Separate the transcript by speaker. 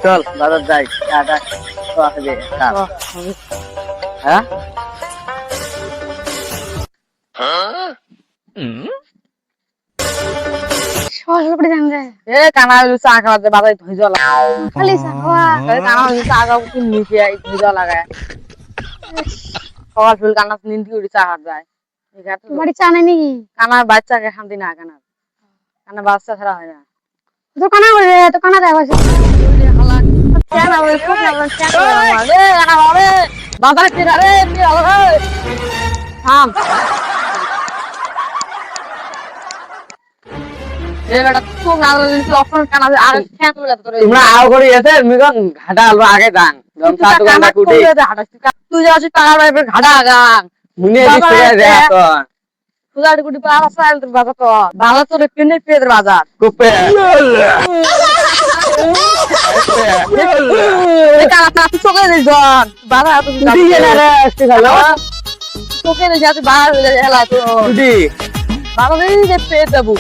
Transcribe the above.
Speaker 1: চল বাজার যাই টাটা তো আছে যে হ্যাঁ
Speaker 2: সহজ করে জান রে
Speaker 1: এ কানা চা খাওয়াতে বাজারে ধুইজ লাগা
Speaker 2: খালি সাহা
Speaker 1: কানা চা খাওয়া কি নিচে ধুইজ লাগায় সকাল ফুল কানা নিন্দি উড়ি চা খাওয়া যায়
Speaker 2: বাড়ি চা নাই নাকি
Speaker 1: কানার বাচ্চাকে শান্তি না কানার কানা বাচ্চা ছাড়া হয় না
Speaker 2: তো কানা করে তো কানা দেয় বসে
Speaker 1: কেন ওই খুব না কেন রে কানা বাবা বাজারে ফিরা রে এমনি ভালো রে থাম এ বেটা তো না অপশন কানা আর ফ্যান তুলে তোরে
Speaker 3: তোমরা আও করে এসে মিগন ঘাটা আলবা আগে দান যখন চা দোকান না কুটি
Speaker 1: তুই যাচ্ছি কানার বাইরে ঘাটা আগান
Speaker 3: মুনে দিছে রে তো
Speaker 1: ফুলাড়ি গুটি পাওয়া সাইল তোর বাজার তো ভালো তোর কিনে পেদের বাজার
Speaker 3: কুপে
Speaker 1: কানা তুই চোখে দিস জন বাজার তুই
Speaker 3: কুটি না রে আসতে ভালো
Speaker 1: চোখে দিস তুই বাজার হয়ে যায় হেলা তো
Speaker 3: কুটি
Speaker 1: বাজারে যে পেয়ে দেবো